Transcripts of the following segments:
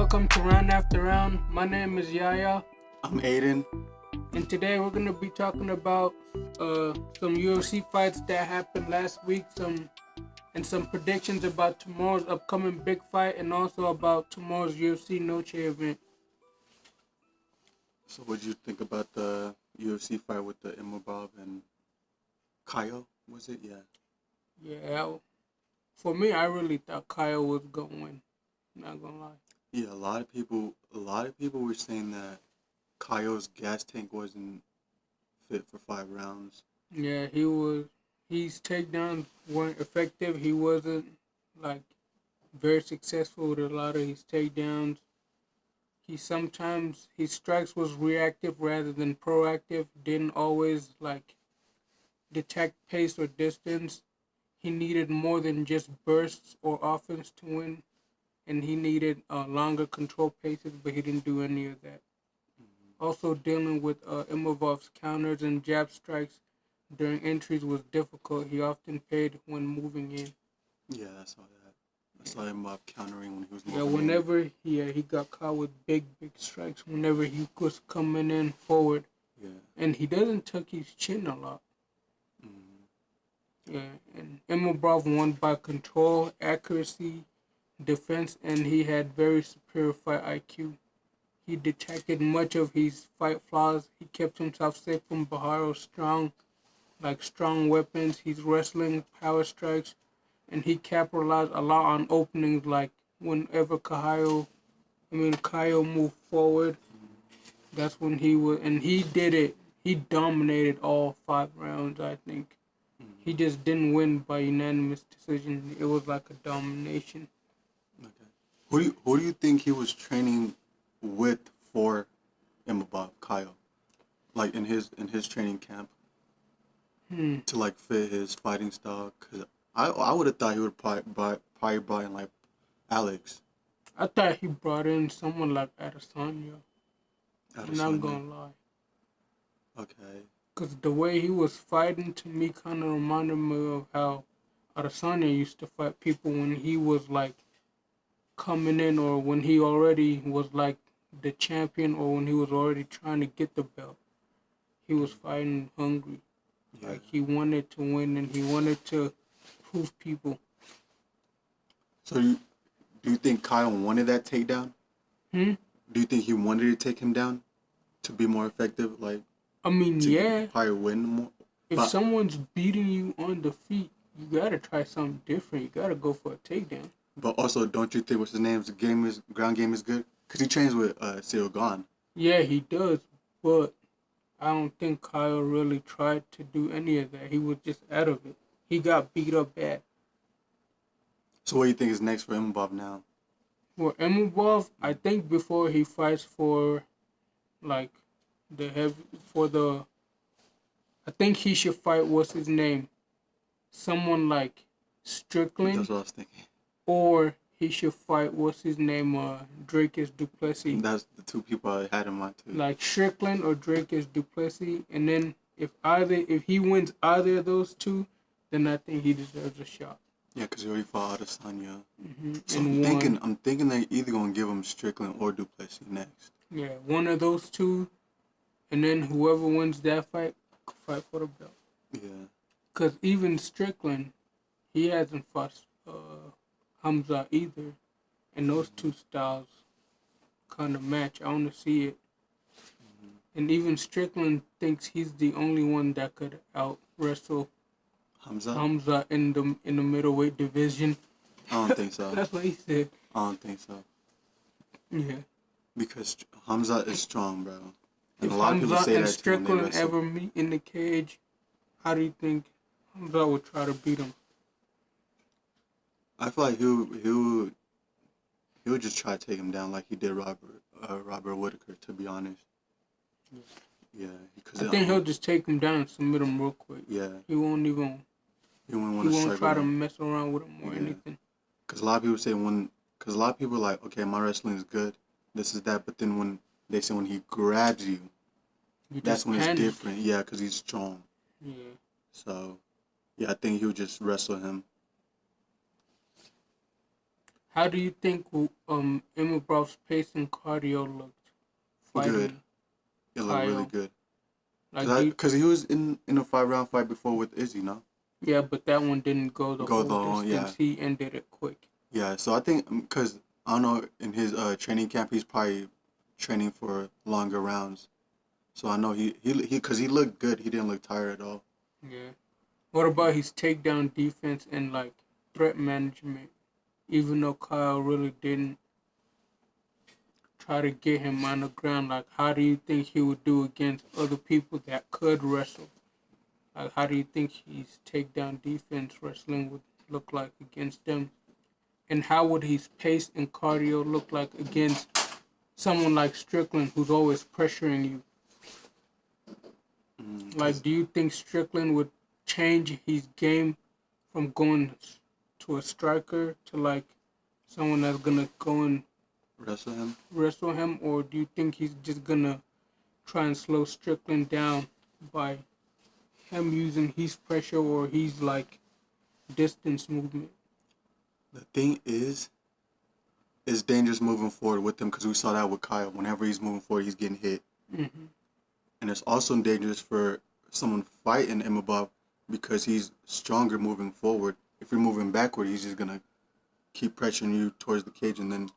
Welcome to Round After Round. My name is Yaya, I'm Aiden. and today we're going to be talking about some UFC fights that happened last week, some predictions about tomorrow's upcoming big fight, and also about tomorrow's UFC Noche event. So what did you think about the UFC fight with the Imabov and Kyle? Was it? Yeah. Yeah, for me, I really thought Kyle was going to win. Not gonna lie. Yeah, a lot of people were saying that Kyle's gas tank wasn't fit for 5 rounds. Yeah, he was. His takedowns weren't effective. He wasn't like very successful with a lot of his takedowns. His strikes was reactive rather than proactive. Didn't always like detect pace or distance. He needed more than just bursts or offense to win, and he needed longer control paces, but he didn't do any of that. Also, dealing with Imavov's counters and jab strikes during entries was difficult. He often paid when moving in. Yeah, I saw that. I saw Imabov countering when he was Yeah, moving whenever he got caught with big strikes, whenever he was coming in forward, Yeah. and he doesn't tuck his chin a lot. Mm. Yeah, and Imavov won by control, accuracy, defense, and he had very superior fight IQ. He detected much of his fight flaws. He kept himself safe from Baharo's strong weapons. His wrestling, power strikes, and he capitalized a lot on openings. Like whenever Kyle moved forward, that's when he did it. He dominated all 5 rounds. I think he just didn't win by unanimous decision. It was like a domination. Okay. Who do you think he was training with for Imabov, Kyle? Like in his training camp to like fit his fighting style? Cause I would have thought he would probably brought in like Alex. I thought he brought in someone like Adesanya. I'm not Adesanya. gonna lie. Okay. Because the way he was fighting to me kind of reminded me of how Adesanya used to fight people when he was like coming in, or when he already was like the champion, or when he was already trying to get the belt. He was fighting hungry. Yeah. Like he wanted to win and he wanted to prove people. So do you think Kyle wanted that takedown? Hmm? Do you think he wanted to take him down to be more effective, like I mean, to yeah. probably win more? If But someone's beating you on the feet, you gotta try something different. You gotta go for a takedown. also, don't you think what's his name's ground game is good? Cause he trains with Cyril Gahn. Yeah, he does, but I don't think Kyle really tried to do any of that. He was just out of it. He got beat up bad. So what do you think is next for Imabov now? For Imavov, I think before he fights for like for the, I think he should fight, what's his name? Someone like Strickland, That's what I was thinking. or he should fight, what's his name? Dracus Duplessis. That's the two people I had in mind too. Like Strickland or Dracus Duplessis, and then if he wins either of those two, then I think he deserves a shot. Yeah, because he already fought Adesanya. So And I'm thinking they're either gonna give him Strickland or Duplessis next. yeah, one of those two, and then whoever wins that fight for the belt. Yeah. Cause even Strickland, he hasn't fought Hamza either, and those two styles kind of match. I want to see it. And even Strickland thinks he's the only one that could out wrestle Hamza in the middleweight division. I don't think so. That's what he said. I don't think so. Yeah. Because Hamza is strong, bro. And If a lot of people Hamza say and that too when they Strickland wrestle. ever meet in the cage, how do you think Hamza would try to beat him? I feel like he'll just try to take him down like he did Robert Whitaker. To be honest. Yeah. Because I think he'll just take him down and submit him real quick. Yeah. He won't try to him. mess around with him or anything. Because a lot of people say because a lot of people are like, okay, my wrestling is good, this is that, but then when they say when he grabs you, that's when it's different. Yeah, because he's strong. Yeah. So, yeah, I think he'll just wrestle him. How do you think Imabrov's pace and cardio looked Good. fighting It looked really Kyle? good. Like, do you, Cause he was in a 5 round fight before with Izzy, no? yeah, but that one didn't go the Go whole the whole, yeah, distance. He ended it quick. yeah. So I think, cause I don't know, in his training camp, he's probably training for longer rounds. So I know cause he looked good. He didn't look tired at all. Yeah. What about his takedown defense and like threat management? Even though Kyle really didn't try to get him on the ground, like how do you think he would do against other people that could wrestle? Like how do you think his takedown defense wrestling would look like against them? And how would his pace and cardio look like against someone like Strickland who's always pressuring you? Like, Cause do you think Strickland would change his game from going to a striker to like someone that's gonna go and wrestle him. wrestle him, or do you think he's just gonna try and slow Strickland down by him using his pressure or his like distance movement? The thing is, it's dangerous moving forward with him because we saw that with Kyle. Whenever he's moving forward, he's getting hit. Hmm. And it's also dangerous for someone fighting him above because he's stronger moving forward. If you're moving backward, he's just gonna keep pressuring you towards the cage, and then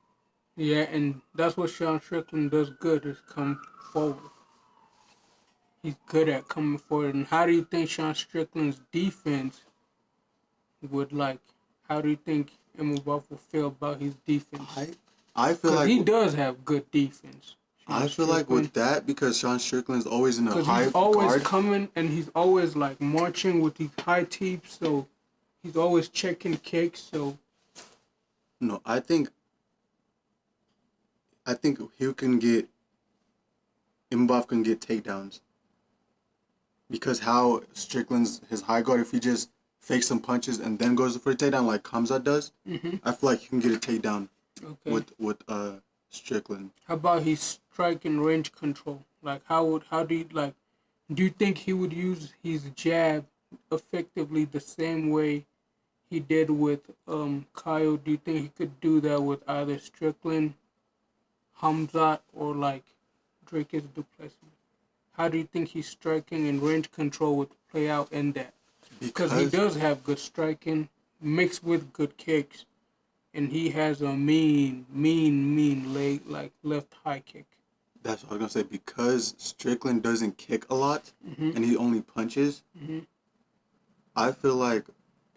Yeah, and that's what Sean Strickland does good is come forward. He's good at coming forward. And how do you think Sean Strickland's defense would like? How do you think Emma Buff will feel about his defense? I I feel Because like he does have good defense. I feel like with that, because Sean Strickland's always in a Because high he's always guard. coming and he's always like marching with these high teeps, so he's always checking kicks. So No, I think he can get Imhoff can get takedowns because how Strickland's his high guard. If he just fakes some punches and then goes for a takedown like Kamzat does, I feel like he can get a takedown okay. with Strickland. How about his strike and range control? Like how do you like? Do you think he would use his jab effectively the same way he did with Kyle? Do you think he could do that with either Strickland, Hamzat, or like Drake's Duplessis? How do you think his striking and range control would play out in that? Because he does have good striking mixed with good kicks, and he has a mean leg like left high kick. That's what I was gonna say. Because Strickland doesn't kick a lot Mm-hmm. and he only punches, Mm-hmm. I feel like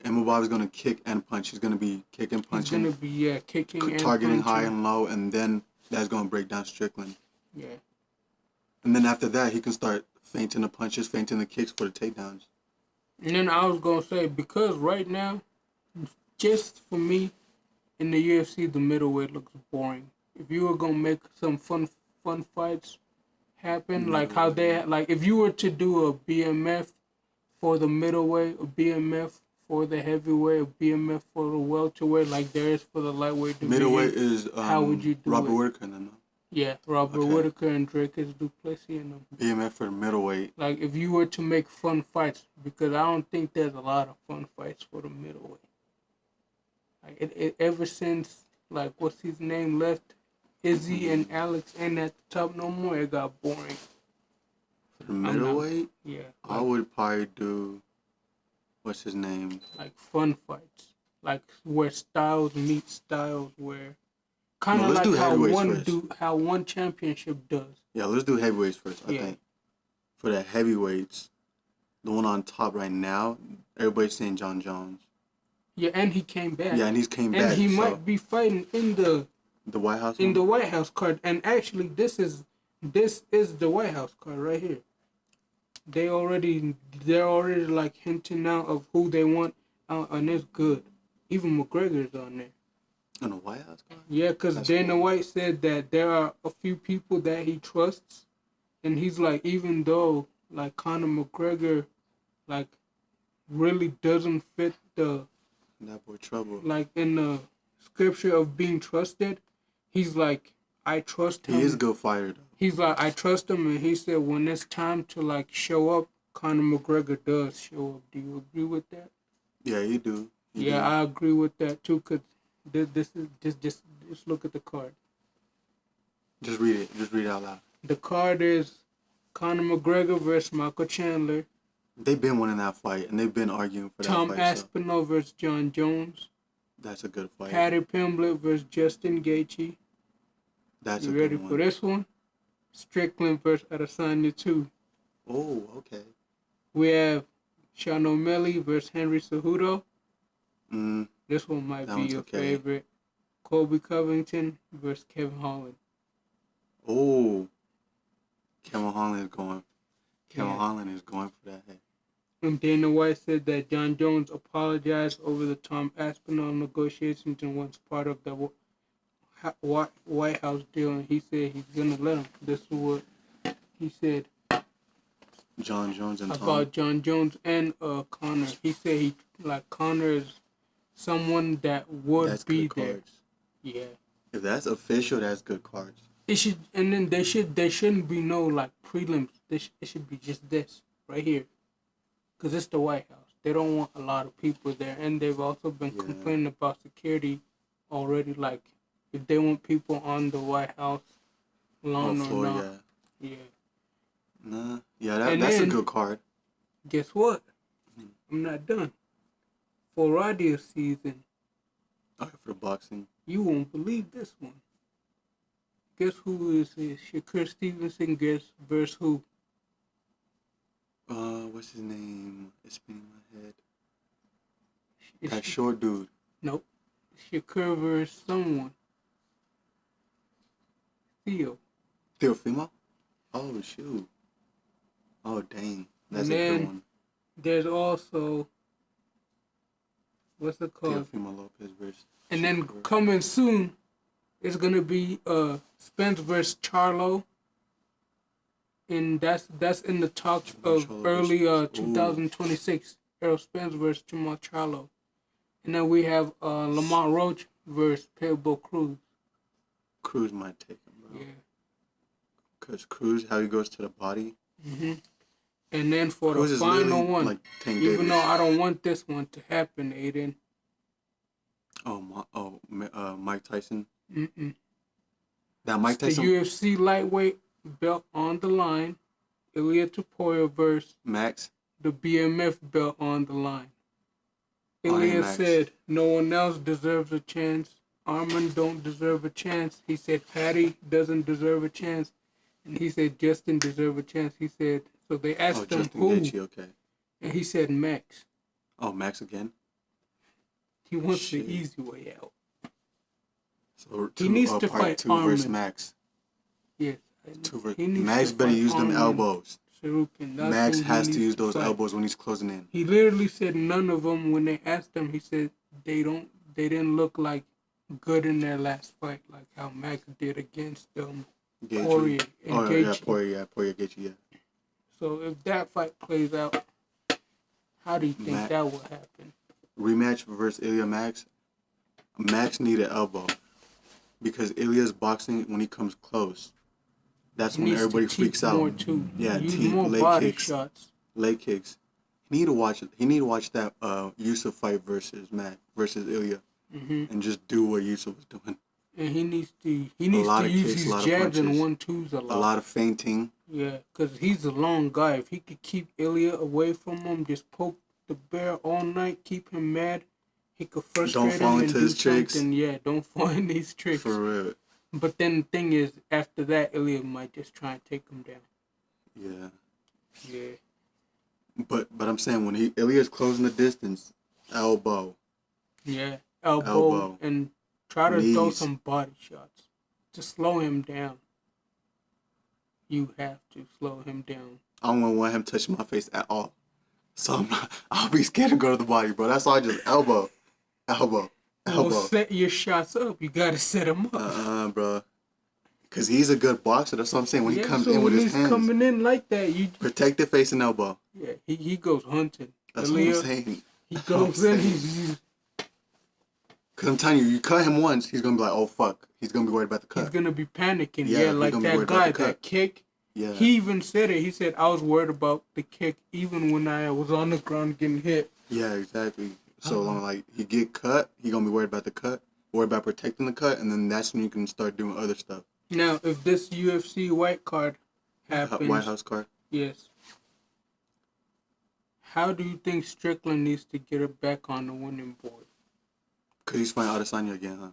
Imhoff is gonna kick and punch. He's gonna be kicking, He's punching, gonna be kicking and targeting high punching. and low, and then that's gonna break down Strickland. Yeah. And then after that, he can start feinting the punches, feinting the kicks for the takedowns. And then I was gonna say because right now, just for me, in the UFC the middleweight looks boring. If you were gonna make some fun fights happen, like how they like if you were to do a BMF for the middleweight, a BMF for the heavyweight, a BMF for the welterweight, like there is for the lightweight division. Middleweight is how would you do Robert it? Whitaker, no? Yeah, Robert Okay. Whitaker and Drake is Duplessis and them. BMF for the middleweight. Like if you were to make fun fights, because I don't think there's a lot of fun fights for the middleweight. Like it ever since like what's his name left, Izzy and Alex ain't at the top no more. It got boring. For the middleweight, Yeah, I would probably do, what's his name? like fun fights, like where styles meet styles, where kind No, of let's like do how heavyweights first. how one championship does. Yeah, let's do heavyweights first, I Yeah. think. For the heavyweights, the one on top right now, everybody's saying John Jones. Yeah, and he came back. Yeah, and he's came and back. he so might be fighting in the White House in one? the White House card. And actually, this is the White House card right here. They're already like hinting now of who they want, and it's good. Even McGregor's on there. On the White House card? Yeah, because That's Dana cool. White said that there are a few people that he trusts, and he's like, even though like Conor McGregor, like really doesn't fit the That boy trouble. like in the scripture of being trusted, he's like, I trust him. He is a good fighter, though. He's like, I trust him, and he said when it's time to like show up, Conor McGregor does show up. Do you agree with that? Yeah, you do. You Yeah, do. I agree with that too. Cause This is just look at the card. Just read it. Just read it out loud. The card is Conor McGregor versus Michael Chandler. They've been winning that fight, and they've been arguing for that Tom fight. Aspinall versus John Jones. That's a good fight. Paddy Pimblett versus Justin Gaethje. That's You a ready good for one. this one? Strickland versus Adesanya 2. Oh, okay. We have Sean O'Malley versus Henry Cejudo. Mm, This one might That be one's your okay. favorite. Colby Covington versus Kevin Holland. oh. Kevin Holland is going. Kevin Yeah. Holland is going for that. And Dana White said that John Jones apologized over the Tom Aspinall negotiations and was part of the White House deal, and he said he's gonna let him. This is what he said John Jones and Tom. about John Jones and Connor. He said Connor is someone that would That's be good there. cards. Yeah. If that's official, that's good cards. It should, and then there shouldn't be no prelims. It should be just this right here, cause it's the White House. They don't want a lot of people there, and they've also been complaining about security already. Like if they want people on the White House lawn or floor, not. Yeah. Nah. Yeah, And that's a then- good card. Guess what? I'm not done. For radio season, Okay, for the boxing. you won't believe this one. Guess who is it? Shakur Stevenson versus who? What's his name? It's spinning my head. It's That short dude. Nope. Shakur versus someone. Teofimo? Oh, shoot. Oh, dang. That's And a then- good one. There's also, what's it called? Teofimo Lopez versus. And then Shakur. coming soon, it's gonna be Spence versus Charlo. And that's in the talks of Charlo early versus- 2026. Errol Spence versus Jamal Charlo. And then we have Lamont Roach versus Pitbull Cruz. Cruz might take him, bro. Yeah. Because Cruz, how he goes to the body. hmm And then for Cruz the is final literally one, like Tank even Davis. though I don't want this one to happen, Aiden. Mike Tyson. Mm-mm. That Mike The Tyson. UFC lightweight belt on the line. Ilya Topuria versus Max. the BMF belt on the line. Oh, yeah, Ilya Max. said, no one else deserves a chance. Arman don't deserve a chance. He said Patty doesn't deserve a chance. And he said Justin deserve a chance. He said, so they asked him Justin who. Gaethje, okay. And he said Max. Oh, Max again? He wants Shit. the easy way out. So He needs to part fight 2 versus Arman. Max. Yes. He needs Max to better fight use them Arman elbows. Sarukian. That's Max who he has to needs use those fight. elbows when he's closing in. He literally said none of them, when they asked him, he said they didn't look like good in their last fight, like how Max did against Gaethje. Poirier and Oh, yeah, Gaethje. Poirier, Gaethje, yeah. So if that fight plays out, how do you think that will happen? Rematch versus Ilya Max. Max need an elbow. Because Ilya's boxing, when he comes close, that's He when needs everybody to freaks teach out. more too. Yeah, Use teach, more leg body kicks. shots. Leg kicks. He need to watch it. He need to watch that Yusuf fight versus Ilya, and just do what Yusuf was doing. And he needs to lot of use kicks, a his lot of jabs and punches. 1-2s a A lot. lot of feinting. Yeah, because he's a long guy. If he could keep Ilya away from him, just poke the bear all night, keep him mad, he could frustrate fall him and into do his tricks. something. Yeah, don't fall in these tricks. For real. But then the thing is, after that, Ilya might just try and take him down. Yeah. Yeah. But I'm saying when Ilya's closing the distance, elbow. Yeah. Elbow. Elbow. And try to throw Knees. some body shots to slow him down. You have to slow him down. I don't want him touching my face at all. So I'll be scared to go to the body, bro. That's why I just elbow. Well, set your shots up. You gotta set him up. Bro. Because he's a good boxer. That's what I'm saying. When he comes in with when his he's hands. coming in like that, you Protect the face and elbow. yeah, he goes hunting. That's Ilya, what I'm saying. He That's what I'm goes in. saying. He's Because I'm telling you, you cut him once, he's going to be like, oh, fuck. He's going to be worried about the cut. gonna be panicking. Yeah, Yeah, he's like gonna be that worried about guy, the cut. that kick. Yeah. He even said it. He said, I was worried about the kick even when I was on the ground getting hit. Yeah, exactly. So long, like, he get cut, he going to be worried about the cut. worry about protecting the cut, and then that's when you can start doing other stuff. Now, if this UFC white card happens, White House card. yes. How do you think Strickland needs to get it back on the winning board? Cause he's fighting Adesanya again, huh?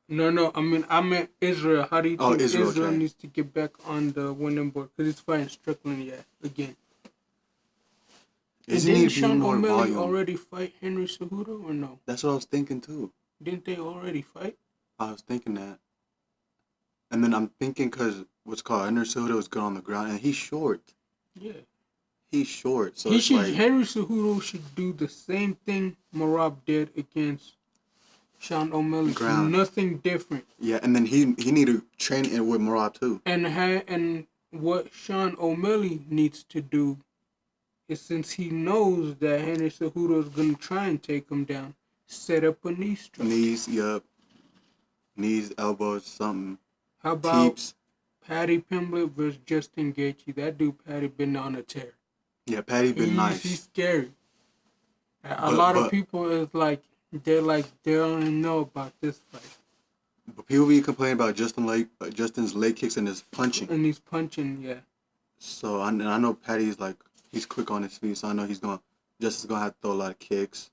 No. I meant Israel. How do you think Israel okay. needs to get back on the winning board? Because he's fighting Strickland again. Doesn't need to be more O'Malley volume. already fight Henry Cejudo or no? That's what I was thinking too. Didn't they already fight? I was thinking that. And then I'm thinking because what's called Henry Cejudo is good on the ground, and he's short. Yeah. He's short, so Henry Cejudo should do the same thing Merab did against Sean O'Malley. Ground. Nothing different. Yeah, and then he need to train it with Merab too. And what Sean O'Malley needs to do is, since he knows that Henry Cejudo is gonna try and take him down, set up a knee strike. Knees, elbows, something. How about Teeps. Paddy Pimblett versus Justin Gaethje? That dude Paddy been on a tear. Yeah, Paddy been nice. He's scary. A lot of people they don't even know about this fight. But people be complaining about Justin's leg kicks and his punching. And he's punching, yeah. So I know Paddy's he's quick on his feet, so I know Justin's gonna have to throw a lot of kicks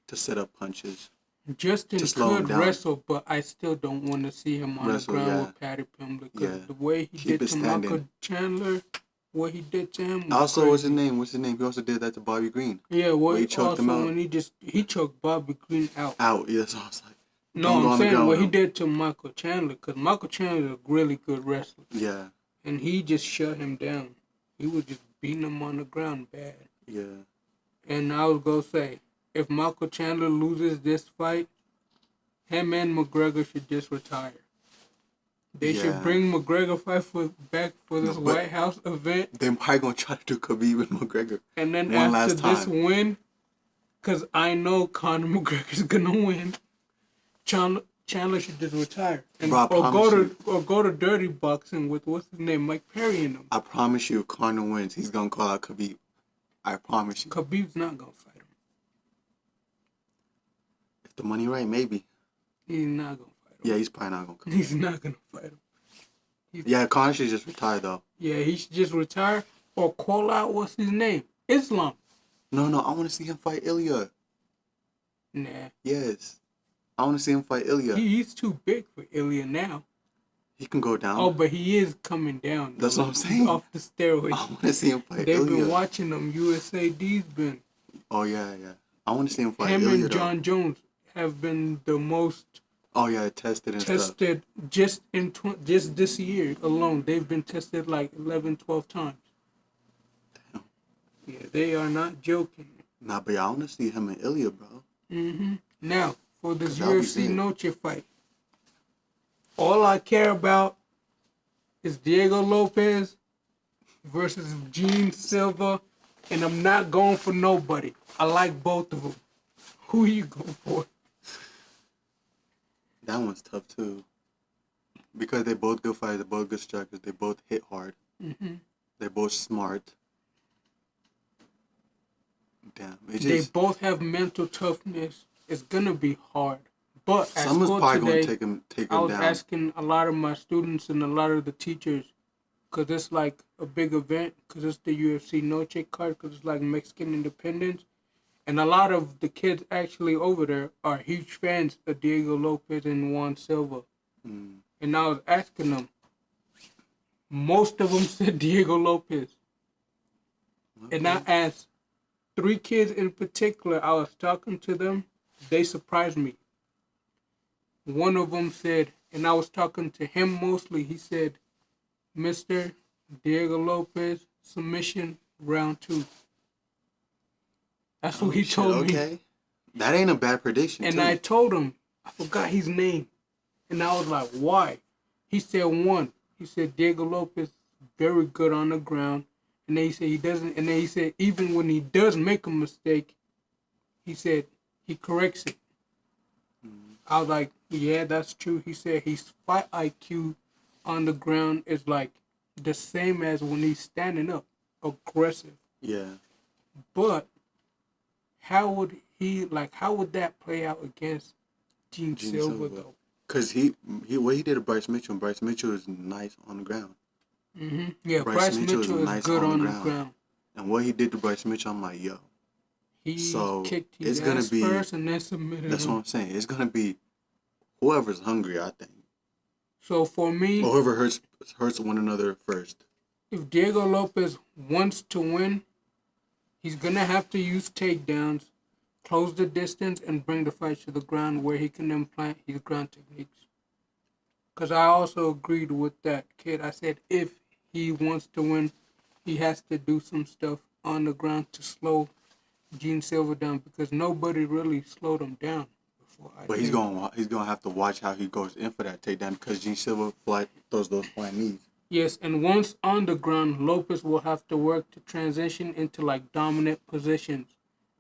to set up punches. Justin could wrestle, but I still don't want to see him on the ground with Paddy Pimblett, because the way he did to Michael Chandler, what he did to him. Also, what's his name? He also did that to Bobby Green. Yeah, he choked him out. When he choked Bobby Green out. Yeah, so I was like, no, I'm saying what he did to Michael Chandler, because Michael Chandler is a really good wrestler. Yeah. And he just shut him down. He was just beating him on the ground bad. Yeah. And I was gonna say, if Michael Chandler loses this fight, him and McGregor should just retire. They should bring McGregor back for this White House event. They're probably going to try to do Khabib and McGregor. And then after this win, because I know Conor McGregor's going to win, Chandler should just retire. And, Bro, or go to dirty boxing with, what's his name, Mike Perry in him. I promise you, if Conor wins, he's going to call out Khabib. I promise you. Khabib's not going to fight him. If the money right, maybe. He's not going to. Yeah, he's probably not going to come. He's not going to fight him. Conor should just retire, though. Yeah, he should just retire or call out, what's his name? Islam. No, I want to see him fight Ilya. Nah. Yes. I want to see him fight Ilya. He's too big for Ilya now. He can go down. Oh, but he is coming down. That's what I'm saying. Off the steroids. I want to see him fight They've Ilya. been watching him. USAD's been. Oh, yeah. I want to see him fight Ilya, Him and John Jones have been the most... Oh yeah, tested just this year alone. They've been tested like 11, 12 times. Damn. Yeah, they are not joking. Nah, but I want to see him and Ilya, bro. Now, for this UFC Noche fight, all I care about is Diego Lopez versus Gene Silva, and I'm not going for nobody. I like both of them. Who are you going for? That one's tough too, because they both good fighters, they both good strikers, they both hit hard, they're both smart. Damn, they both have mental toughness. It's gonna be hard, but someone's probably gonna take him down. I was asking a lot of my students and a lot of the teachers, cause it's like a big event, cause it's the UFC Noche card, cause it's like Mexican Independence. And a lot of the kids actually over there are huge fans of Diego Lopez and Juan Silva. And I was asking them. Most of them said Diego Lopez. Okay. And I asked 3 kids in particular, I was talking to them. They surprised me. One of them said, and I was talking to him mostly, he said, Mr. Diego Lopez, submission, round 2. That's what he told me. Okay. That ain't a bad prediction. And I told him, I forgot his name. And I was like, why? He said 1. He said Diego Lopez very good on the ground. And then he said he doesn't. And then he said even when he does make a mistake, he said he corrects it. I was like, yeah, that's true. He said his fight IQ on the ground is like the same as when he's standing up, aggressive. Yeah. But how would that play out against Gene Silver though. Cause what he did to Bryce Mitchell. Bryce Mitchell is nice on the ground. Yeah, Bryce Mitchell is good on the ground. And what he did to Bryce Mitchell, I'm like, yo. He So kicked his it's gonna ass be first and then submitted that's him. what I'm saying. It's gonna be whoever's hungry, I think. So for me, Or whoever hurts one another first. if Diego Lopez wants to win, he's gonna have to use takedowns, close the distance, and bring the fight to the ground where he can implant his ground techniques. Because I also agreed with that kid. I said if he wants to win, he has to do some stuff on the ground to slow Gene Silver down because nobody really slowed him down before. But he's gonna have to watch how he goes in for that takedown because Gene Silver throws those flying knees. Yes, and once on the ground, Lopez will have to work to transition into like dominant positions,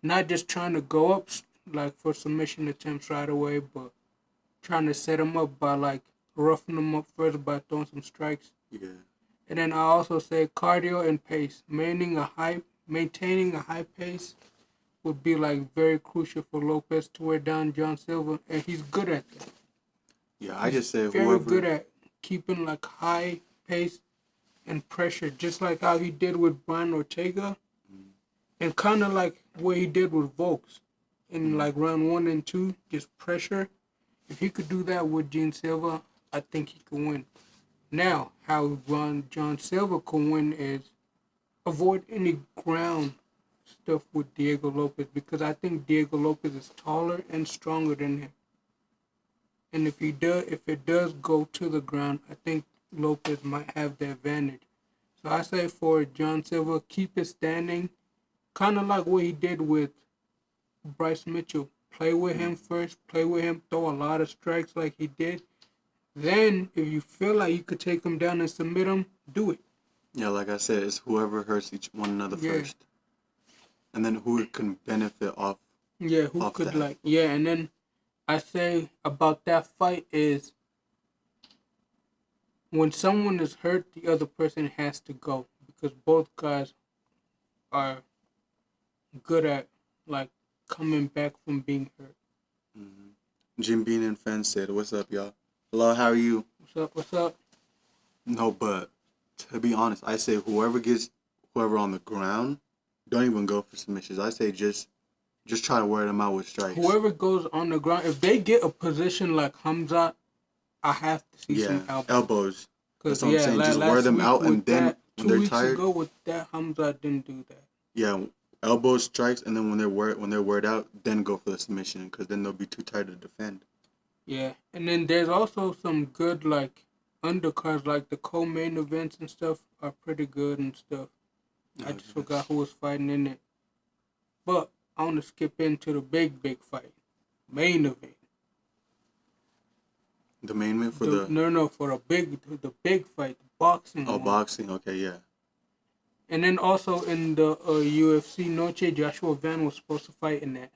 not just trying to go up like for submission attempts right away, but trying to set him up by like roughing him up first by throwing some strikes. Yeah. And then I also say cardio and pace, maintaining a high pace would be like very crucial for Lopez to wear down John Silver, and he's good at that. Yeah, I just say Very whoever. good at keeping like high pace and pressure, just like how he did with Brian Ortega, and kind of like what he did with Volks in like round 1 and 2, just pressure. If he could do that with Gene Silva, I think he could win. Now, how John Silva could win is avoid any ground stuff with Diego Lopez because I think Diego Lopez is taller and stronger than him. And if it does go to the ground, I think Lopez might have the advantage. So I say for John Silva, keep it standing, kind of like what he did with Bryce Mitchell. Play with him first, play with him, throw a lot of strikes like he did. Then, if you feel like you could take him down and submit him, do it. Yeah, like I said, it's whoever hurts one another first, and then who can benefit off. Yeah, who off could that. and then I say about that fight is when someone is hurt, the other person has to go because both guys are good at like coming back from being hurt. Jim Bean and Fence said, "What's up, y'all? Hello, how are you?" What's up? No, but to be honest, I say whoever on the ground, don't even go for submissions. I say just try to wear them out with strikes. Whoever goes on the ground, if they get a position like Hamzat, I have to see some elbows. That's what I'm saying. Just wear them out, and then when they're tired. 2 weeks ago with that, Hamzat didn't do that. Yeah, elbows, strikes, and then when they're weared out, then go for the submission because then they'll be too tired to defend. Yeah, and then there's also some good like undercards, like the co-main events and stuff are pretty good and stuff. I just forgot who was fighting in it, but I want to skip into the big fight, main event. The main event for for the big fight, the boxing. Oh, boxing. Okay, yeah. And then also in the UFC Noche, Joshua Van was supposed to fight in that.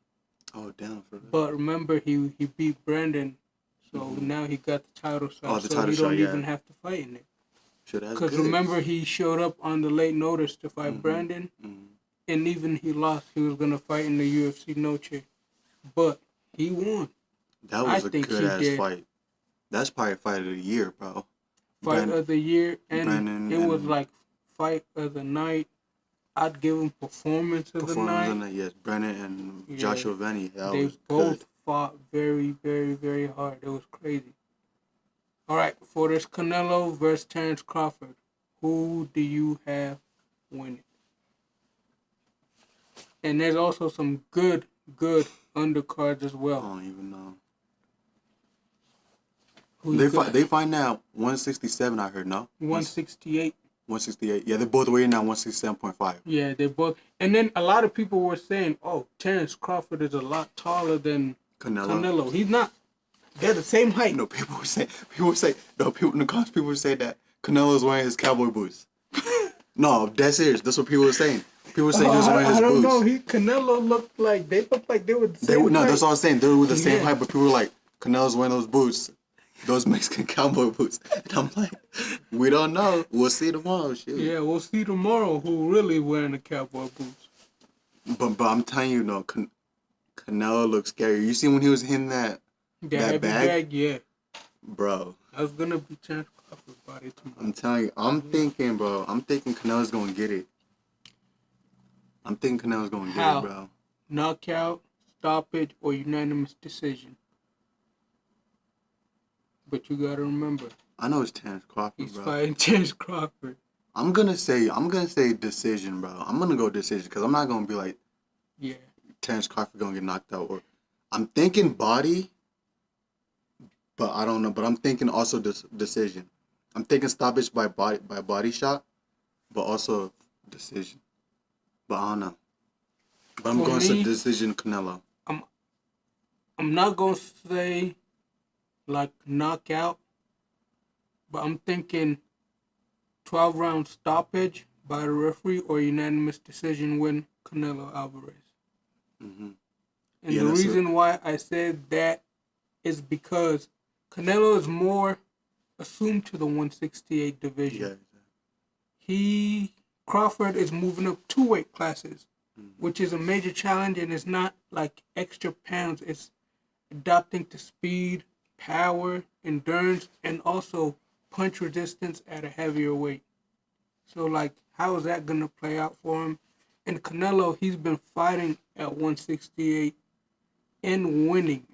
Oh, damn. For that. But remember, he beat Brandon, so now he got the title shot. Oh, the title he don't shot, even have to fight in it. Because good. remember, he showed up on the late notice to fight Brandon, and even he lost. He was gonna fight in the UFC Noche, but he won. That was a good ass fight. That's probably fight of the year, bro. Fight of the year, and it was like fight of the night. I'd give him performance of the night. Yes, Brandon and Joshua Vanny. They both fought very, very, very hard. It was crazy. All right, for this Canelo versus Terrence Crawford, who do you have winning? And there's also some good undercards as well. I don't even know. They fight now 167. I heard 168. 168. Yeah, they're both weighing now 167.5. Yeah, they both. And then a lot of people were saying, "Oh, Terrence Crawford is a lot taller than Canelo." He's not. They're the same height. No, people were saying in the comments, people were saying that Canelo's wearing his cowboy boots. No, that's serious. That's what people were saying. People were saying he was wearing his boots. I don't know. Canelo looked like they were the same height. No, that's all I'm saying. They were the same height, but people were like, Canelo's wearing those boots. Those Mexican cowboy boots. And I'm like, we don't know. We'll see tomorrow. Shoot. Yeah, we'll see tomorrow who really wearing the cowboy boots. But I'm telling you, Canelo looks scary. You see when he was hitting that The That heavy bag? bag, yeah. Bro, I was gonna be Terrence Crawford's body tomorrow. I'm telling you, I'm thinking Canelo's gonna get it. I'm thinking Canelo's gonna get How? it, bro. Knockout, stoppage, or unanimous decision. But you gotta remember, I know it's Terrence Crawford, he's bro. fighting Terrence Crawford. I'm gonna say decision, bro. I'm gonna go decision because I'm not gonna be like Yeah. Terrence Crawford gonna get knocked out. Or I'm thinking body, but I don't know. But I'm thinking also decision. I'm thinking stoppage by body shot, but also decision. But I don't know. But I'm For going to me, decision Canelo. I'm not gonna say like knockout, but I'm thinking 12 round stoppage by the referee or unanimous decision win Canelo Alvarez. Mm-hmm. And Yeah, the that's it. reason why I said that is because Canelo is more assumed to the 168 division. Yeah. Crawford is moving up 2 weight classes, Mm-hmm. which is a major challenge, and it's not like extra pounds. It's adapting to speed, power, endurance, and also punch resistance at a heavier weight. So, like, how is that gonna play out for him? And Canelo, he's been fighting at 168 and winning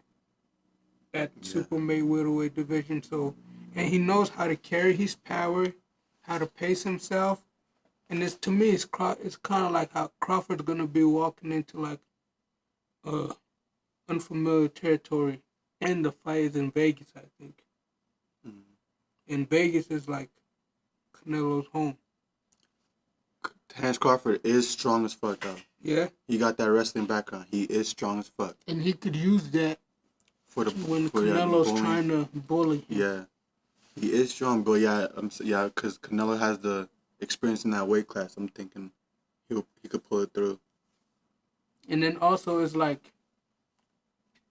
at super middleweight division. So, and he knows how to carry his power, how to pace himself. And it's, to me, it's kind of like how Crawford's gonna be walking into like unfamiliar territory, and the fight is in Vegas, I think. Mm-hmm. And Vegas is like Canelo's home. Terrence Crawford is strong as fuck, though. Yeah. He got that wrestling background. He is strong as fuck. And he could use that when Canelo's trying to bully him. Yeah, he is strong, but because Canelo has the experience in that weight class. I'm thinking he could pull it through. And then also it's like,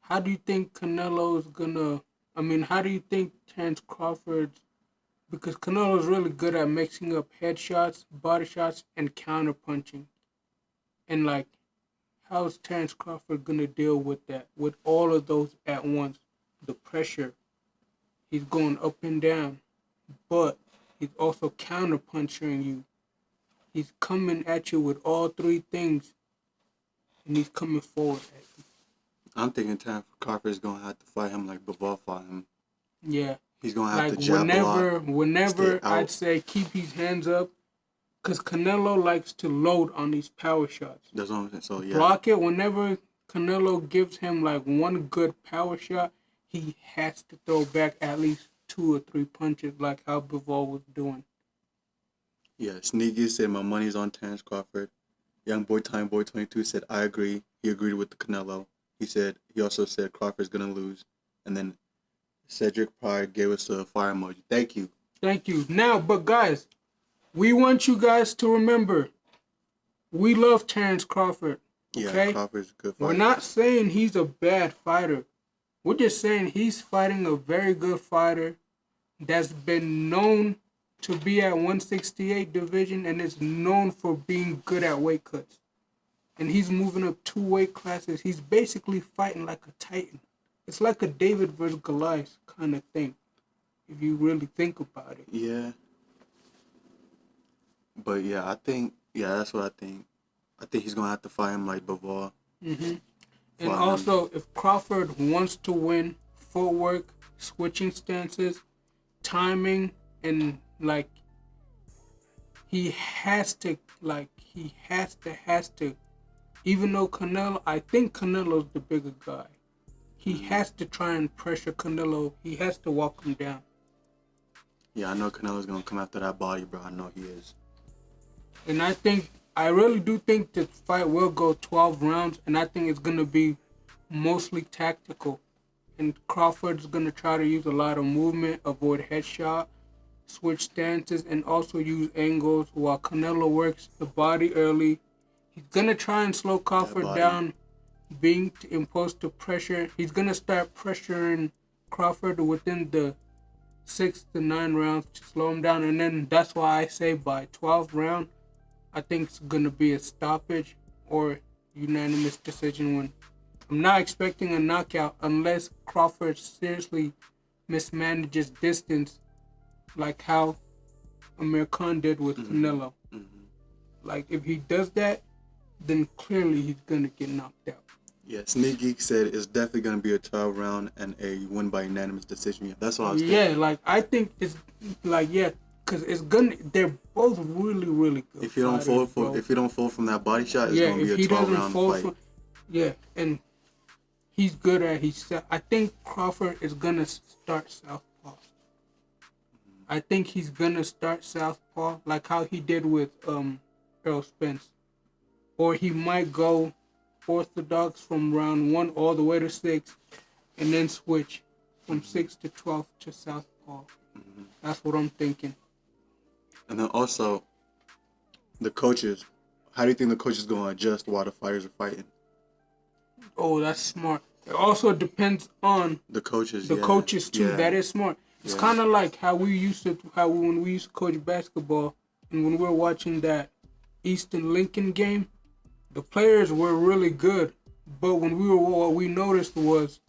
how do you think Canelo's gonna? I mean, how do you think Terrence Crawford's? Because Canelo's really good at mixing up headshots, body shots, and counter punching. And like, how's Terrence Crawford gonna deal with that? With all of those at once, the pressure. He's going up and down, but he's also counter punching you. He's coming at you with all three things, and he's coming forward at you. I'm thinking Terrence Crawford is gonna have to fight him like Bivol fought him. Yeah. He's gonna have Like to jab a lot. whenever I'd say keep his hands up, because Canelo likes to load on these power shots. That's what I'm saying. So yeah. Block it whenever Canelo gives him like one good power shot, he has to throw back at least 2 or 3 punches, like how Bivol was doing. Yeah, Sneaky said my money's on Terrence Crawford. Young Boy Time Boy 22 said I agree. He agreed with the Canelo. He also said Crawford's gonna lose. And then Cedric Pryor gave us a fire emoji. Thank you. Thank you. Now, but guys, we want you guys to remember, we love Terrence Crawford. Okay? Yeah, Crawford's a good fighter. We're not saying he's a bad fighter. We're just saying he's fighting a very good fighter that's been known to be at 168 division and is known for being good at weight cuts. And he's moving up 2 weight classes. He's basically fighting like a titan. It's like a David versus Goliath kind of thing, if you really think about it. Yeah. But yeah, that's what I think. I think he's gonna have to fight him like Bivol. Mm-hmm. And also, if Crawford wants to win, footwork, switching stances, timing, and like he has to, even though I think Canelo's the bigger guy. He has to try and pressure Canelo. He has to walk him down. Yeah, I know Canelo's gonna come after that body, bro. I know he is. And I really do think the fight will go 12 rounds, and I think it's gonna be mostly tactical. And Crawford's gonna try to use a lot of movement, avoid headshot, switch stances, and also use angles while Canelo works the body early. He's gonna try and slow Crawford down, being imposed to pressure. He's gonna start pressuring Crawford within the 6 to 9 rounds to slow him down, and then that's why I say by 12th round, I think it's gonna be a stoppage or unanimous decision win. I'm not expecting a knockout unless Crawford seriously mismanages distance, like how Amir Khan did with Canelo. Like, if he does that, then clearly he's gonna get knocked out. Yeah, Sneak Geek said it's definitely going to be a 12 round and a win by unanimous decision. Yeah, that's what I was thinking. Yeah, like, I think it's like, yeah, because it's gonna. They're both really, really good. If you don't fighters, fold from that body shot, it's yeah, going to if be he a 12 doesn't round fold fight. yeah, and he's good at I think Crawford is gonna start southpaw. I think he's gonna start southpaw like how he did with Errol Spence, or he might go orthodox from round 1 all the way to 6, and then switch from 6 to 12 to southpaw. That's what I'm thinking. And then also, the coaches. How do you think the coaches going to adjust while the fighters are fighting? Oh, that's smart. It also depends on The coaches, the coaches too. Yeah. That is smart. It's kind of like how when we used to coach basketball, and when we were watching that Eastern Lincoln game, the players were really good, but what we noticed was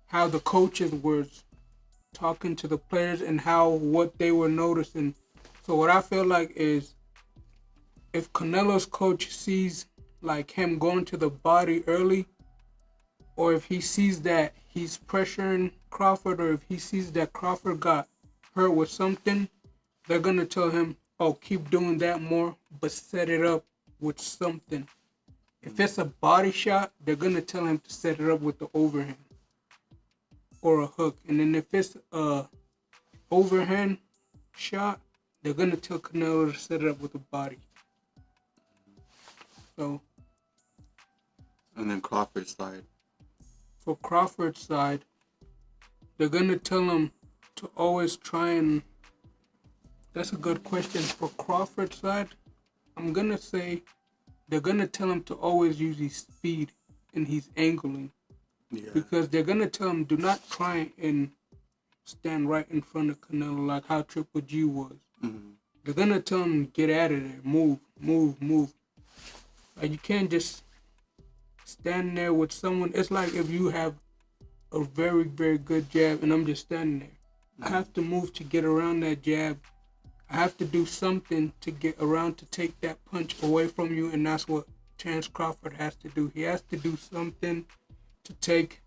how the coaches were talking to the players and what they were noticing. So what I feel like is, if Canelo's coach sees like him going to the body early, or if he sees that he's pressuring Crawford, or if he sees that Crawford got hurt with something, they're gonna tell him, "Oh, keep doing that more, but set it up with something." If it's a body shot, they're gonna tell him to set it up with the overhand or a hook, and then if it's a overhand shot, they're gonna tell Canelo to set it up with a body. So, And then Crawford's side. for Crawford's side, they're gonna tell him to always try and. That's a good question. For Crawford's side, I'm gonna say they're gonna tell him to always use his speed and his angling, because they're gonna tell him, do not try and stand right in front of Canelo like how Triple G was. They're gonna tell him, get out of there, move, move, move. Like, you can't just stand there with someone. It's like if you have a very, very good jab and I'm just standing there. I have to move to get around that jab. I have to do something to get around to take that punch away from you, and that's what Terence Crawford has to do. He has to do something to take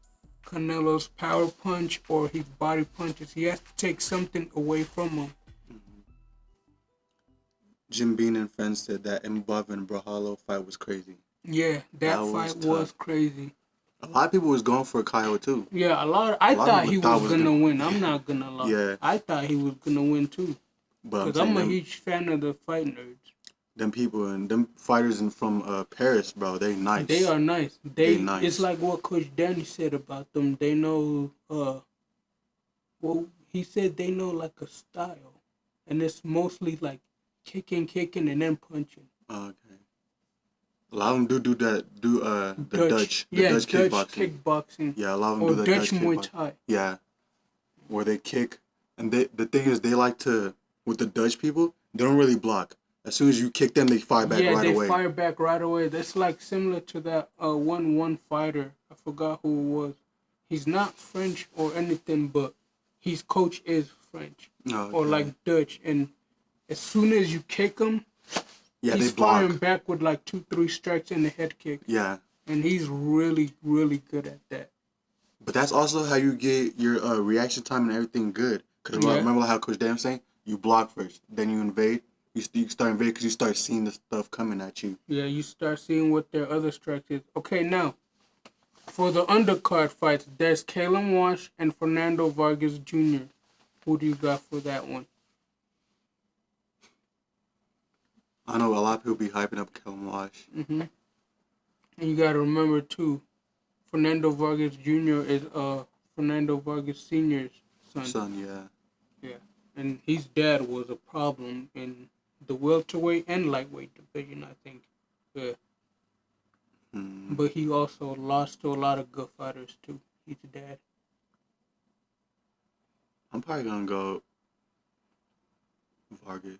Canelo's power punch or his body punches. He has to take something away from him. Jim Beam and friends said that Mbov and Brahalo fight was crazy. Yeah, that fight was crazy. A lot of people was going for Kyle too. Yeah, I thought he was gonna win. I'm not gonna lie. Yeah. I thought he was gonna win too. But Because I'm a huge fan of the fight nerds. Them people and them fighters from Paris, bro, they nice. They are nice. They nice. It's like what Coach Danny said about them. They know. Well, he said they know like a style, and it's mostly like kicking, and then punching. Okay. A lot of them do that. Do the Dutch. The Yeah, Dutch kickboxing. Yeah, a lot of them or do the Dutch Dutch Muay kickboxing. Thai. Yeah, where they kick, and the thing is, they like to, with the Dutch people, they don't really block. As soon as you kick them, they fire back right away. Yeah, they fire back right away. That's like similar to that one fighter. I forgot who it was. He's not French or anything, but his coach is French. Okay. Or like Dutch. And as soon as you kick him, he's they block. firing back with like 2-3 strikes in the head kick. Yeah. And he's really, really good at that. But that's also how you get your reaction time and everything good. Because remember how Coach Dan was saying? You block first, then you invade. You start invading because you start seeing the stuff coming at you. Yeah, you start seeing what their other strikes is. Okay, now, for the undercard fights, there's Caleb Walsh and Fernando Vargas Jr. Who do you got for that one? I know a lot of people be hyping up Caleb Walsh. Mm-hmm. And you got to remember, too, Fernando Vargas Jr. is Fernando Vargas Sr.'s son. Yeah. And his dad was a problem in the welterweight and lightweight division, I think. Yeah. But he also lost to a lot of good fighters, too. His dad. I'm probably going to go Vargas.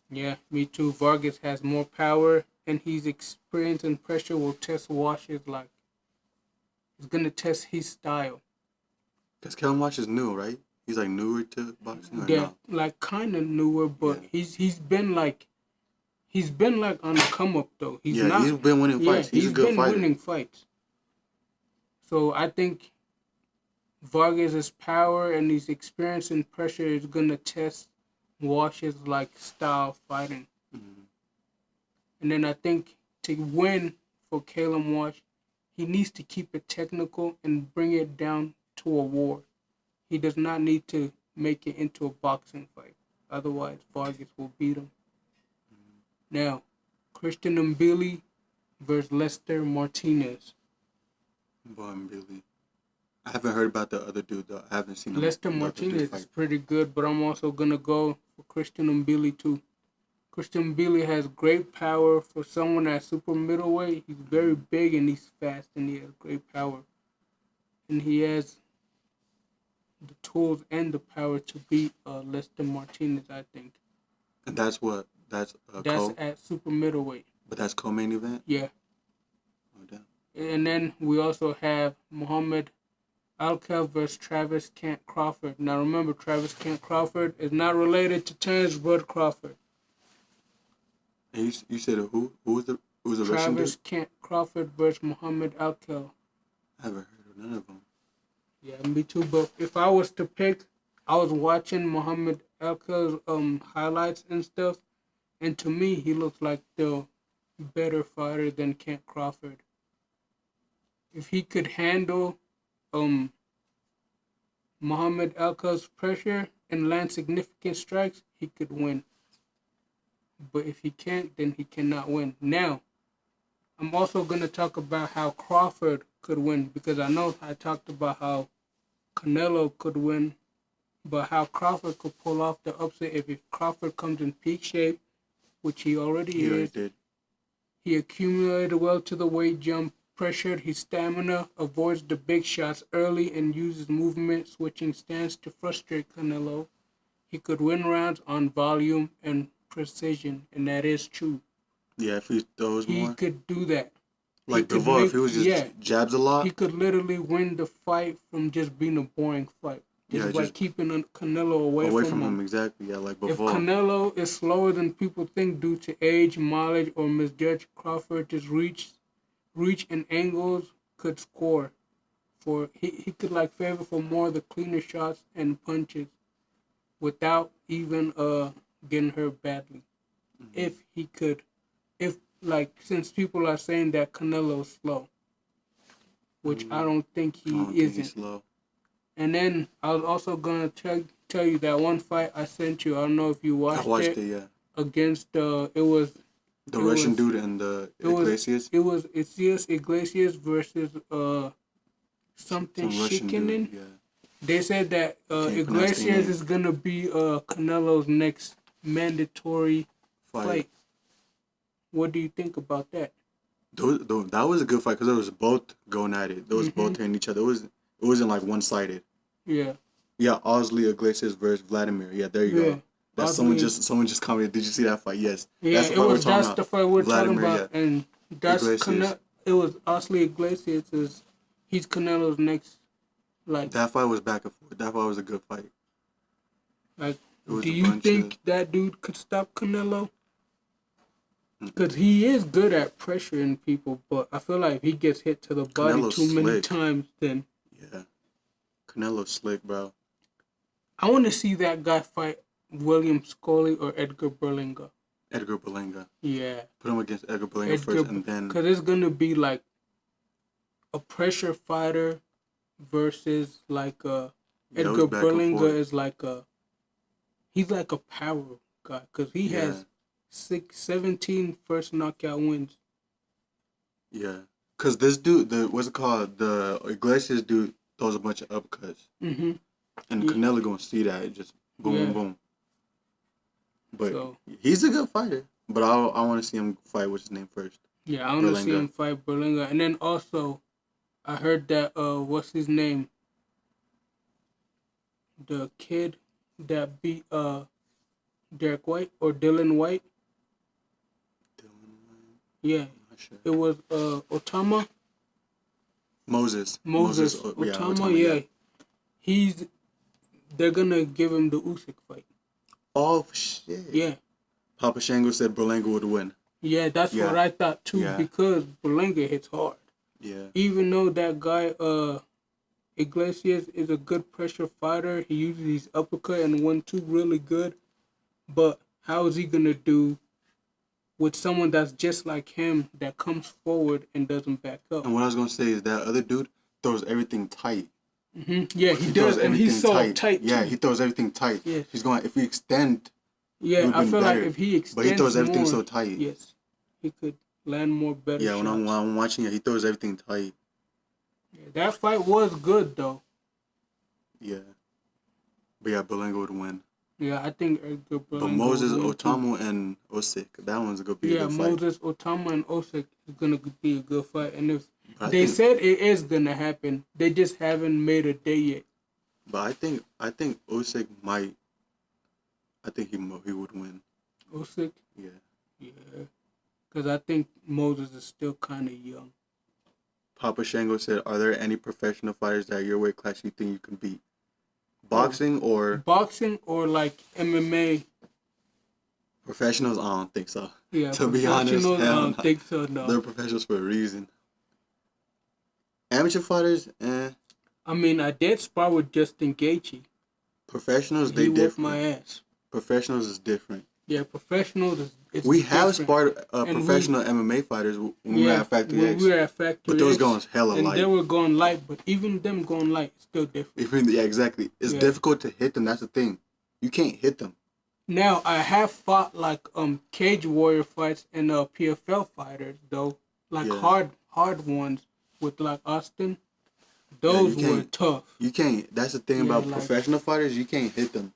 Yeah, me too. Vargas has more power, and his experience and pressure will test Walsh's It's gonna test his style. Because Kellen Watch is new, right? He's like newer to boxing or Yeah, no? like kind of newer, but Yeah. he's been like on the come up though. He's Yeah, not. he's been winning Yeah, fights. He's a he's good been fighter. winning fights. So I think Vargas' power and his experience and pressure is gonna test Wash's like style fighting. Mhm. And then I think to win for Caleb Wash, he needs to keep it technical and bring it down to a war. He does not need to make it into a boxing fight. Otherwise, Vargas will beat him. Now, Christian Mbili versus Lester Martinez. Boy, Billy. I haven't heard about the other dude though. I haven't seen him. Lester The other dude Martinez is fight. pretty good, but I'm also going to go for Christian Mbili too. Christian Mbili has great power for someone at super middleweight. He's very big and he's fast and he has great power. And he has the tools and the power to beat Lester Martinez, I think. And that's what that's That's at super middleweight. But that's co-main event. Yeah. Oh damn. And then we also have Muhammad Alkel versus Travis Kent Crawford. Now remember, Travis Kent Crawford is not related to Terrence Bud Crawford. And you said who? Who was the Russian dude? Travis Kent Crawford versus Muhammad Alkel. I haven't heard of none of them. Yeah, me too. But if I was to pick, I was watching Muhammad Alkel's highlights and stuff, and to me, he looks like the better fighter than Kent Crawford. If he could handle Muhammad Alkel's pressure and land significant strikes, he could win. But if he can't, then he cannot win. Now, I'm also going to talk about how Crawford could win, because I know I talked about how Canelo could win, but how Crawford could pull off the upset if Crawford comes in peak shape, which he already is. Did. He accumulated well to the weight jump, pressured his stamina, avoids the big shots early, and uses movement, switching stance to frustrate Canelo. He could win rounds on volume and precision, and that is true. Yeah, if he throws He more. could do that. Like before, if he was just jabs a lot. He could literally win the fight from just being a boring fight. Just by keeping Canelo away from him. Exactly, yeah, like before. If Canelo is slower than people think due to age, mileage, or misjudged, Crawford just reach and angles could score. He could like favor for more of the cleaner shots and punches without even getting hurt badly. Mm-hmm. Since people are saying that Canelo's slow, which I don't think he isn't. He's slow. And then I was also gonna tell you that one fight I sent you. I don't know if you watched it. I watched it, yeah. Against it was the Russian dude and the Iglesias. It was Iglesias versus something Shikinin. Yeah. They said that Iglesias is gonna be Canelo's next mandatory fight. What do you think about that? That was a good fight because it was both going at it. They was both hitting each other. It wasn't like one-sided. Yeah. Yeah, Osley Iglesias versus Vladimir. Yeah, there you go. That's someone just commented. Did you see that fight? Yes. Yeah, that's the fight we're talking about, yeah. And that's it was Osley Iglesias. He's Canelo's next. Like that fight was back and forth. That fight was a good fight. Like, do you think that dude could stop Canelo? Because he is good at pressuring people, but I feel like if he gets hit to the body too many times, then... Yeah. Canelo's slick, bro. I want to see that guy fight William Scully or Edgar Berlanga. Edgar Berlanga. Yeah. Put him against Edgar Berlanga first, and then... Because it's going to be like a pressure fighter versus like Edgar Berlanga is like a... He's like a power guy, because he has... 17 first knockout wins. Yeah. Because this dude, what's it called? The Iglesias dude throws a bunch of upcuts. Mm-hmm. And Canelo gonna see that. It just boom, boom. But he's a good fighter. But I want to see him fight what's his name first. Yeah, I want to see him fight Berlanga. And then also, I heard that, what's his name? The kid that beat Derek White or Dylan White. Yeah, sure. It was Otama Moses. Otama, yeah. They're gonna give him the Usyk fight. Oh shit. Yeah. Papa Shango said Berlanga would win. Yeah, that's what I thought too, because Berlanga hits hard. Yeah. Even though that guy, Iglesias is a good pressure fighter, he uses his uppercut and 1-2 really good. But how is he gonna do with someone that's just like him that comes forward and doesn't back up? And what I was gonna say is that other dude throws everything tight. Mm-hmm. Yeah, he does, and he's so tight. Yeah, he throws everything tight. Yes. He's going. If we extend. Yeah, I feel like if he extends but he throws everything more, so tight. Yes, he could land more better. Yeah, shots. when I'm watching it, he throws everything tight. Yeah, that fight was good though. Yeah, but yeah, Berlanga would win. Yeah, I think Berlanga. But Moses, Otamo, and Usyk, that one's gonna be a good fight. Yeah, Moses, Otama, and Usyk is gonna be a good fight, and if they said it is gonna happen, they just haven't made a day yet. But I think Usyk might. I think he would win. Usyk? Yeah. Yeah. Because I think Moses is still kind of young. Papa Shango said, "Are there any professional fighters that your weight class you think you can beat? Boxing or like MMA? Professionals? I don't think so. Yeah. To be honest, I don't think so. No. They're professionals for a reason. Amateur fighters, I mean, I did spar with Justin Gaethje. Professionals, they different. My ass. Professionals is different. Yeah, professionals is we have sparred professional MMA fighters when we were at Factory X. We were at Factory but those going hella and light. They were going light, but even them going light is still different. Yeah, exactly. It's difficult to hit them. That's the thing. You can't hit them. Now, I have fought like cage warrior fights and PFL fighters though, like hard ones with like Austin. Those were tough. You can't. That's the thing about professional fighters. You can't hit them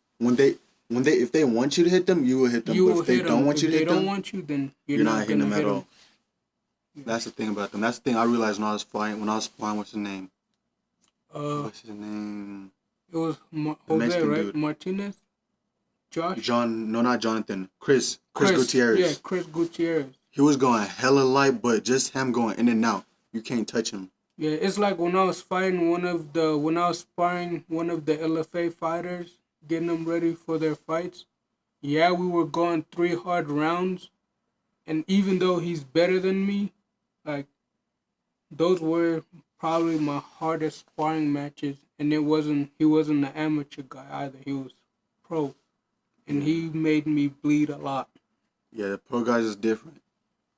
if they want you to hit them, you will hit them. But if they don't want you to hit them, they don't want you, then you're not hitting them at all. Yeah. That's the thing about them. That's the thing I realized when I was sparring. What's his name? What's his name? It was Jose, right? Dude. Martinez. Josh. No, not Jonathan. Chris Gutierrez. Yeah, Chris Gutierrez. He was going hella light, but just him going in and out, you can't touch him. Yeah, it's like when I was sparring one of the LFA fighters, getting them ready for their fights. Yeah, we were going 3 hard rounds, and even though he's better than me, like those were probably my hardest sparring matches. And he wasn't an amateur guy either. He was pro, and he made me bleed a lot. Yeah, the pro guys is different,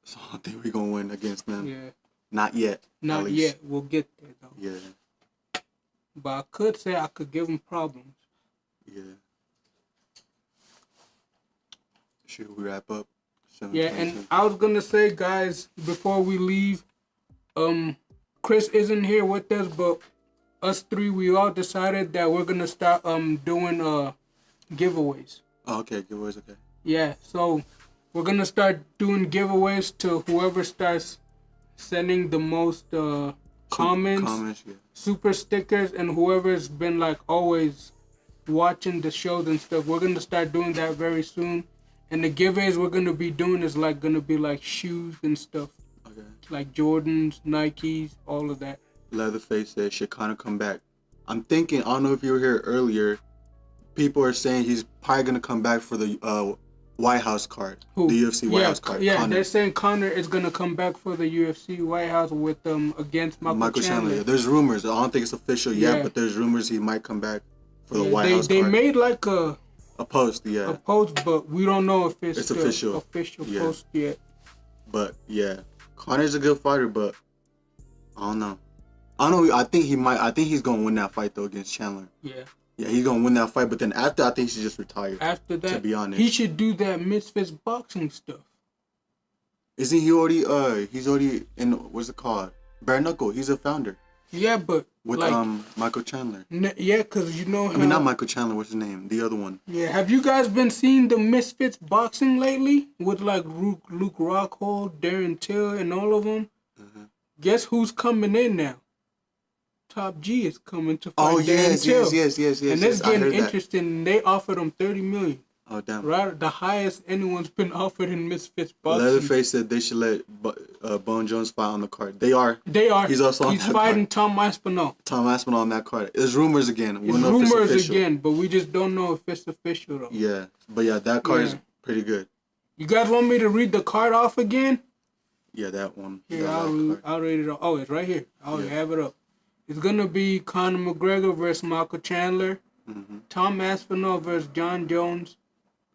so I think we're gonna win against them. Yeah. Not yet. Not yet. We'll get there though. Yeah. But I could say I could give him problems. Yeah. Should we wrap up? Yeah, and I was gonna say, guys, before we leave, Chris isn't here with us, but us three, we all decided that we're gonna start doing giveaways. Oh, okay, giveaways, okay. Yeah, so we're gonna start doing giveaways to whoever starts sending the most comments, super stickers, and whoever's been like always watching the shows and stuff. We're gonna start doing that very soon, and the giveaways we're gonna be doing is like gonna be like shoes and stuff. Okay. Like Jordans, Nikes, all of that. Leatherface says should Conor come back. I'm thinking. I don't know if you were here earlier. People are saying he's probably gonna come back for the White House card. Who? The UFC White House card. Yeah, Conor. They're saying Conor is gonna come back for the UFC White House with against Michael Chandler. Yeah. There's rumors. I don't think it's official yet, but there's rumors he might come back for the White House card. They made like a post, yeah. A post, but we don't know if it's official post yet. But yeah, Conor's a good fighter, but I don't know. I think he's gonna win that fight though against Chandler. Yeah. Yeah, he's gonna win that fight, but then after, I think he should just retire. After that, to be honest, he should do that Misfits boxing stuff. Isn't he already? He's already in. What's it called? Bare Knuckle. He's a founder. Yeah, but with Michael Chandler. Yeah, cause you know. I mean, not Michael Chandler. What's his name? The other one. Yeah, have you guys been seeing the Misfits boxing lately with like Luke Rockhold, Darren Till, and all of them? Mm-hmm. Guess who's coming in now? Top G is coming to fight Darren Till. Yes. And it's getting interesting. They offered him $30 million. Oh damn. Right, the highest anyone's been offered in Misfits boxing. Leatherface said they should let Bone Jones fight on the card. They are. They are. He's also on He's that fighting card. Tom Aspinall. Tom Aspinall on that card. There's rumors again. It's know rumors if it's official. again, but we just don't know if it's official though. Yeah, but yeah, that card is pretty good. You guys want me to read the card off again? Yeah, that one. Here, I'll read it off. Oh, it's right here. I have it up. It's gonna be Conor McGregor versus Michael Chandler, Tom Aspinall versus John Jones,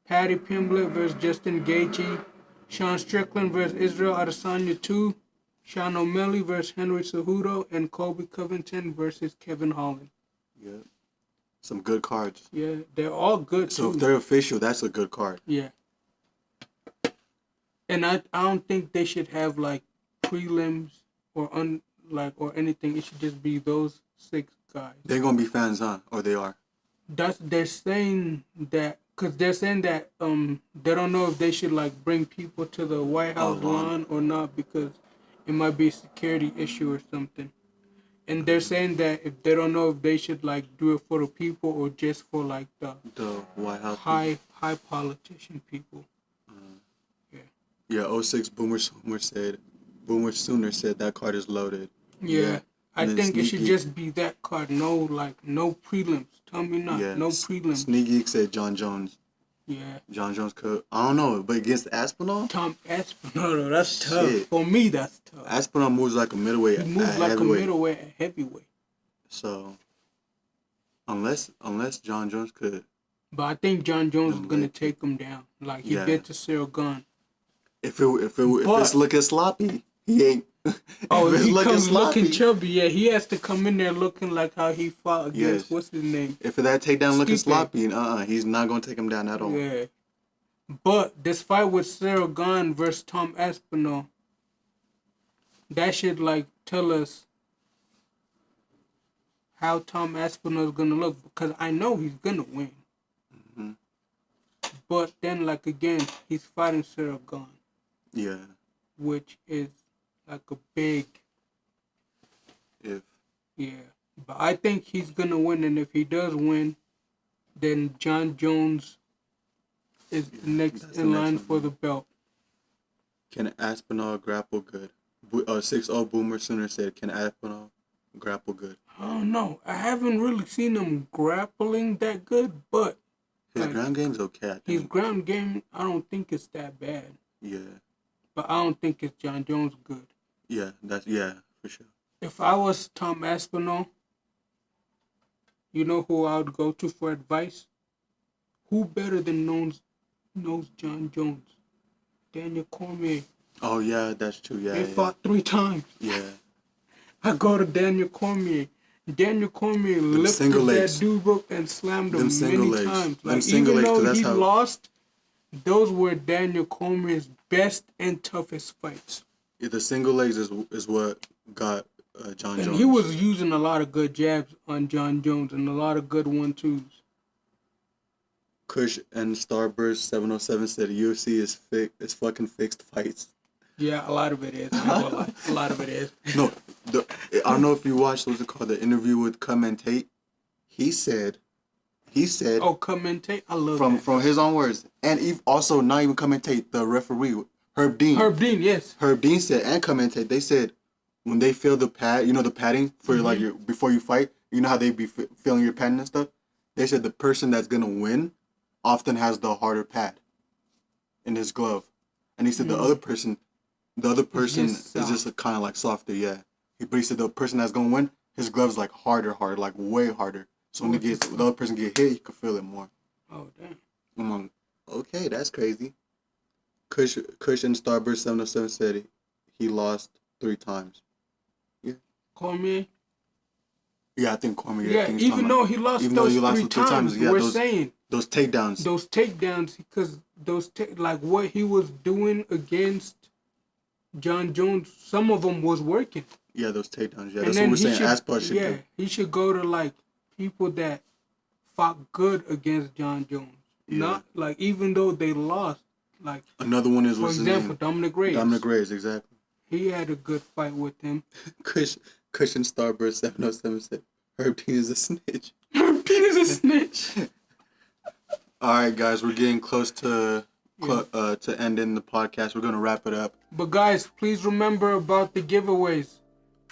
Paddy Pimblett versus Justin Gaethje, Sean Strickland versus Israel Adesanya 2, Sean O'Malley versus Henry Cejudo, and Colby Covington versus Kevin Holland. Yeah. Some good cards. Yeah, they're all good So too. if they're official, that's a good card. Yeah. And I don't think they should have like prelims or or anything. It should just be those 6 guys. They're gonna be fans, huh? Or they are. They're saying that because they're saying that they don't know if they should like bring people to the White House lawn or not because it might be a security issue or something. And they're saying that if they don't know if they should like do it for the people or just for like the White House high politician people. Yeah, 06 Boomer Sooner said that card is loaded. Yeah. I think it should just be that card. No prelims. Tell me not. Yeah. No prelims. Sneak Geek said John Jones. Yeah. John Jones could. I don't know, but against Aspinall? Tom Aspinall, that's tough. For me, that's tough. Aspinall moves like a middleweight. He moves like a middleweight, a heavyweight. So, unless John Jones could. But I think John Jones is gonna take him down, like he did to Cyril Gane. If it's looking sloppy, he ain't. Oh, if he comes looking chubby, yeah, he has to come in there looking like how he fought against what's his name. If that takedown looking sloppy, he's not gonna take him down at all. Yeah. But this fight with Cyril Gane versus Tom Aspinall, that should like tell us how Tom Aspinall is gonna look because I know he's gonna win. But then, like again, he's fighting Cyril Gane. Yeah. Which is like a big. If. Yeah, but I think he's gonna win, and if he does win, then John Jones is the next in line for the belt. Can Aspinall grapple good? 6-0 Boomer Sooner said, can Aspinall grapple good? I don't know. I haven't really seen him grappling that good, but his ground game's okay, I think. His ground game, I don't think it's that bad. Yeah. But I don't think it's John Jones good. Yeah, for sure. If I was Tom Aspinall, you know who I would go to for advice? Who better than knows John Jones? Daniel Cormier. Oh, yeah, that's true. Yeah, They fought 3 times. Yeah. I go to Daniel Cormier. Daniel Cormier lifted that dude up and slammed him many times. Like, even though he lost, those were Daniel Cormier's best and toughest fights. Yeah, the single legs is what got John Jones. And he was using a lot of good jabs on John Jones and a lot of good 1-2s. Kush and Starburst 707 said UFC is fucking fixed fights. Yeah, a lot of it is. A lot of it is. No, I don't know if you watched what's it called, the interview with Commentate. He said. Oh, Commentate, I love that. From his own words, and also not even Commentate, the referee Herb Dean. Yes. Herb Dean said and Commentate. They said when they feel the pad, the padding for like before you fight, you know how they be feeling your padding and stuff. They said the person that's gonna win often has the harder pad in his glove, and he said the other person is just kind of like softer. Yeah, but he said the person that's gonna win, his glove's like harder, like way harder. So when the other person get hit, you can feel it more. Oh damn! I'm like, okay, that's crazy. Kush and Starburst 707 said he lost 3 times. Yeah. Cormier. Yeah, I think Cormier. Yeah, even though he lost those 3 times, yeah, we're saying those takedowns. Those takedowns, because like what he was doing against John Jones, some of them was working. Yeah, those takedowns. Yeah, that's what we're saying. Aspinall should do. He should go to like people that fought good against John Jones. Yeah. Not like even though they lost. Like another one is, for example, Dominic Reyes. Dominic Reyes, exactly. He had a good fight with him. Kush and Starburst 707 said Herb Dean is a snitch. Herb Dean is a snitch. All right, guys, we're getting close to ending the podcast. We're gonna wrap it up. But guys, please remember about the giveaways.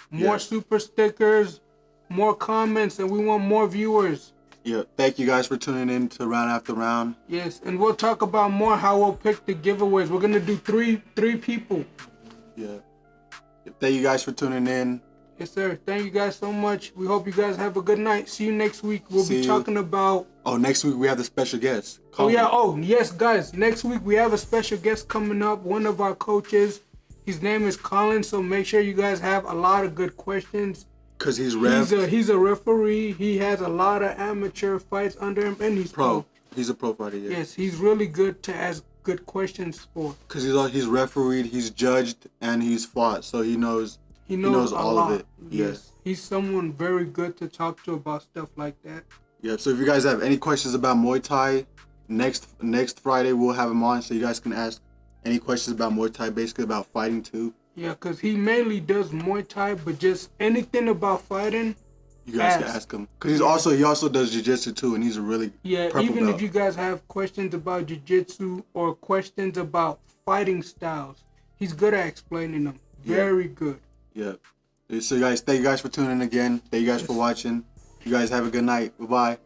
More Yes. super stickers, more comments, and we want more viewers. Yeah. Thank you guys for tuning in to Round After Round. Yes, and we'll talk about more how we'll pick the giveaways. We're gonna do three people. Yeah. Thank you guys for tuning in. Yes, sir. Thank you guys so much. We hope you guys have a good night. See you next week. We'll See be you. talking about... Oh, next week we have the special guest. Oh, yeah. Oh, yes, guys. Next week we have a special guest coming up. One of our coaches. His name is Colin, so make sure you guys have a lot of good questions. Because he's ref. He's a referee. He has a lot of amateur fights under him, and he's pro. He's a pro fighter, yeah. Yes, he's really good to ask good questions for. Because he's refereed, he's judged, and he's fought, so he knows all of it. Yes. He's someone very good to talk to about stuff like that. Yeah, so if you guys have any questions about Muay Thai, next Friday we'll have him on so you guys can ask any questions about Muay Thai, basically about fighting too. Yeah, because he mainly does Muay Thai, but just anything about fighting, you guys can ask him. Because he also does jiu-jitsu too, and he's a really purple even belt. if you guys have questions about jiu-jitsu or questions about fighting styles, he's good at explaining them. Very good. Yeah. So guys, thank you guys for tuning in again. Thank you guys for watching. You guys have a good night. Bye-bye.